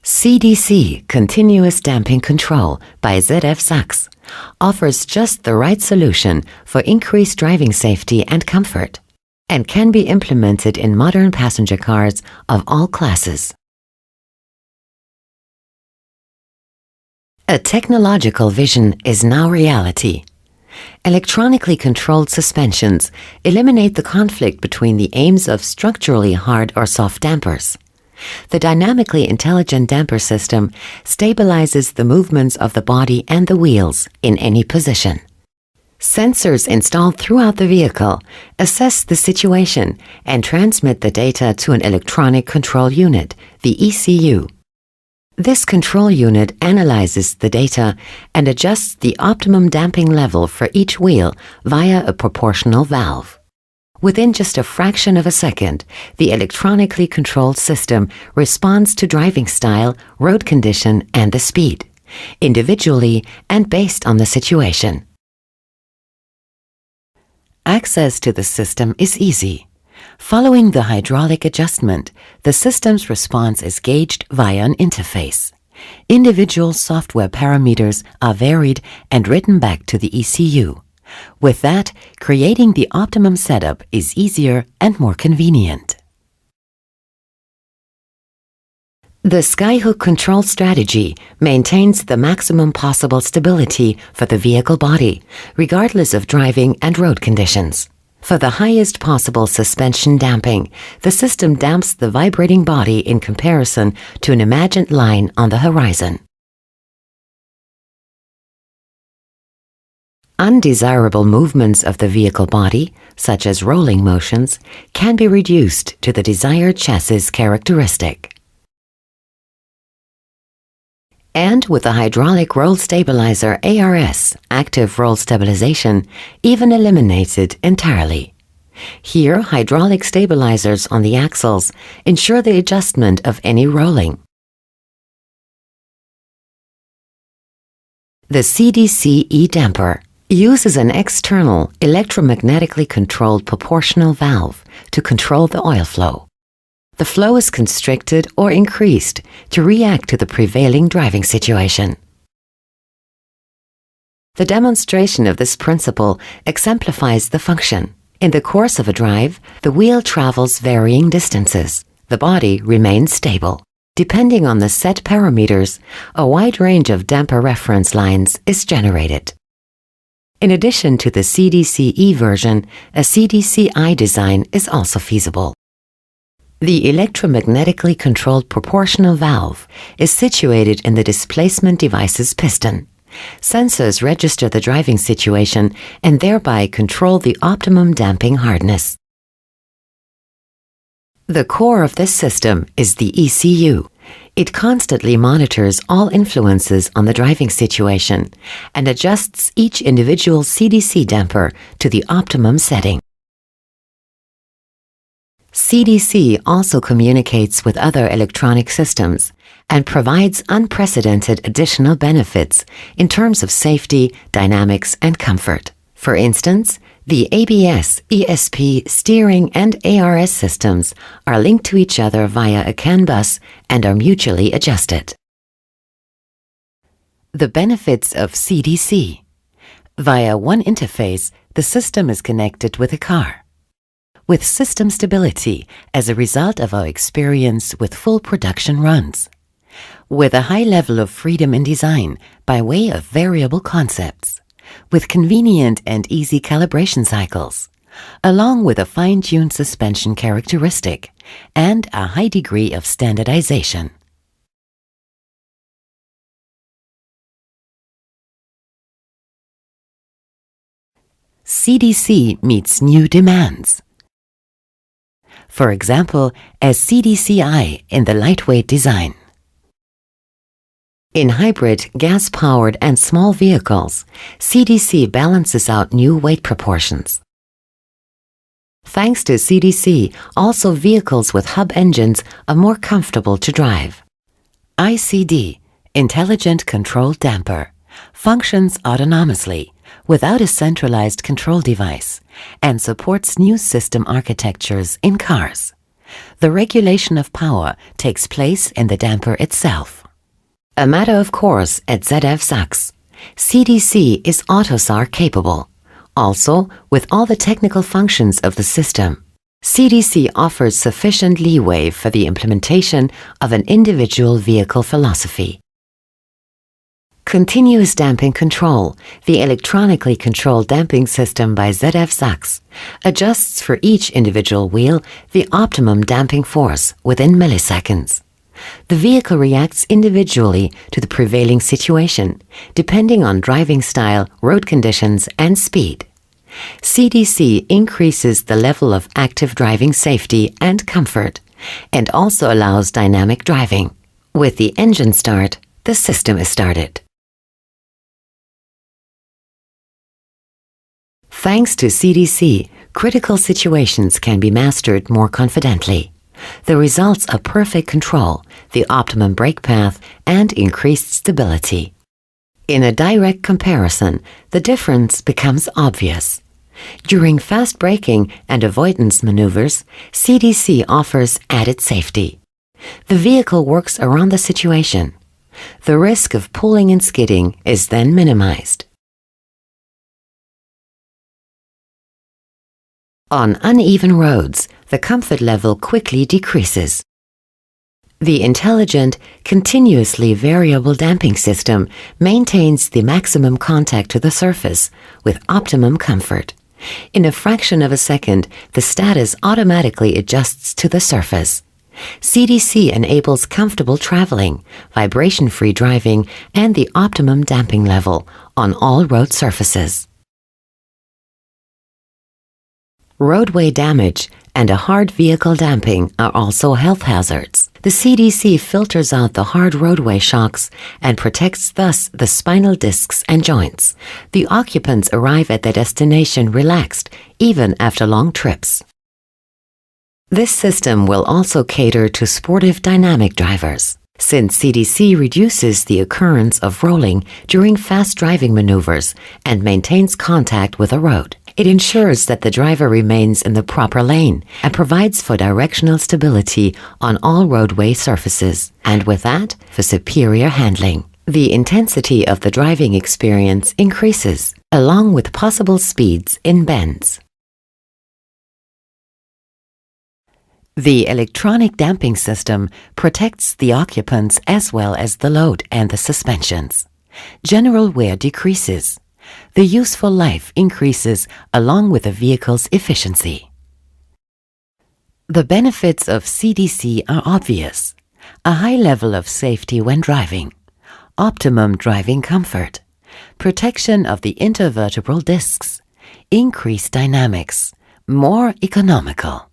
CDC, Continuous Damping Control by ZF Sachs, offers just the right solution for increased driving safety and comfort, and can be implemented in modern passenger cars of all classes. A technological vision is now reality. Electronically controlled suspensions eliminate the conflict between the aims of structurally hard or soft dampers. The dynamically intelligent damper system stabilizes the movements of the body and the wheels in any position. Sensors installed throughout the vehicle assess the situation and transmit the data to an electronic control unit, the ECU. This control unit analyzes the data and adjusts the optimum damping level for each wheel via a proportional valve. Within just a fraction of a second, the electronically controlled system responds to driving style, road condition, and the speed, individually and based on the situation. Access to the system is easy. Following the hydraulic adjustment, the system's response is gauged via an interface. Individual software parameters are varied and written back to the ECU. With that, creating the optimum setup is easier and more convenient. The skyhook control strategy maintains the maximum possible stability for the vehicle body, regardless of driving and road conditions. For the highest possible suspension damping, the system damps the vibrating body in comparison to an imagined line on the horizon. Undesirable movements of the vehicle body, such as rolling motions, can be reduced to the desired chassis characteristic. And with the hydraulic roll stabilizer ARS, active roll stabilization, even eliminated entirely. Here, hydraulic stabilizers on the axles ensure the adjustment of any rolling. The CDC E-damper uses an external, electromagnetically controlled proportional valve to control the oil flow. The flow is constricted or increased to react to the prevailing driving situation. The demonstration of this principle exemplifies the function. In the course of a drive, the wheel travels varying distances. The body remains stable. Depending on the set parameters, a wide range of damper reference lines is generated. In addition to the CDC-E version, a CDC-I design is also feasible. The electromagnetically controlled proportional valve is situated in the displacement device's piston. Sensors register the driving situation and thereby control the optimum damping hardness. The core of this system is the ECU. It constantly monitors all influences on the driving situation and adjusts each individual CDC damper to the optimum setting. CDC also communicates with other electronic systems and provides unprecedented additional benefits in terms of safety, dynamics, and comfort. For instance, the ABS, ESP, steering, and ARS systems are linked to each other via a CAN bus and are mutually adjusted. The benefits of CDC. Via one interface, the system is connected with a car. With system stability as a result of our experience with full production runs. With a high level of freedom in design by way of variable concepts. With convenient and easy calibration cycles, along with a fine-tuned suspension characteristic and a high degree of standardization. CDC meets new demands. For example, as CDC-I in the lightweight design. In hybrid, gas-powered and small vehicles, CDC balances out new weight proportions. Thanks to CDC, also vehicles with hub engines are more comfortable to drive. ICD, Intelligent Control Damper, functions autonomously without a centralized control device and supports new system architectures in cars. The regulation of power takes place in the damper itself. A matter of course at ZF Sachs, CDC is AUTOSAR capable, also with all the technical functions of the system. CDC offers sufficient leeway for the implementation of an individual vehicle philosophy. Continuous damping control, the electronically controlled damping system by ZF Sachs, adjusts for each individual wheel the optimum damping force within milliseconds. The vehicle reacts individually to the prevailing situation, depending on driving style, road conditions, and speed. CDC increases the level of active driving safety and comfort, and also allows dynamic driving. With the engine start, the system is started. Thanks to CDC, critical situations can be mastered more confidently. The results are perfect control, the optimum brake path, and increased stability. In a direct comparison, the difference becomes obvious. During fast braking and avoidance maneuvers, CDC offers added safety. The vehicle works around the situation. The risk of pulling and skidding is then minimized. On uneven roads, the comfort level quickly decreases. The intelligent, continuously variable damping system maintains the maximum contact to the surface with optimum comfort. In a fraction of a second, the status automatically adjusts to the surface. CDC enables comfortable traveling, vibration-free driving, and the optimum damping level on all road surfaces. Roadway damage and a hard vehicle damping are also health hazards. The CDC filters out the hard roadway shocks and protects thus the spinal discs and joints. The occupants arrive at their destination relaxed, even after long trips. This system will also cater to sportive dynamic drivers, since CDC reduces the occurrence of rolling during fast driving maneuvers and maintains contact with a road. It ensures that the driver remains in the proper lane and provides for directional stability on all roadway surfaces, and with that, for superior handling. The intensity of the driving experience increases, along with possible speeds in bends. The electronic damping system protects the occupants as well as the load and the suspensions. General wear decreases. The useful life increases along with the vehicle's efficiency. The benefits of CDC are obvious. A high level of safety when driving, optimum driving comfort, protection of the intervertebral discs, increased dynamics, more economical.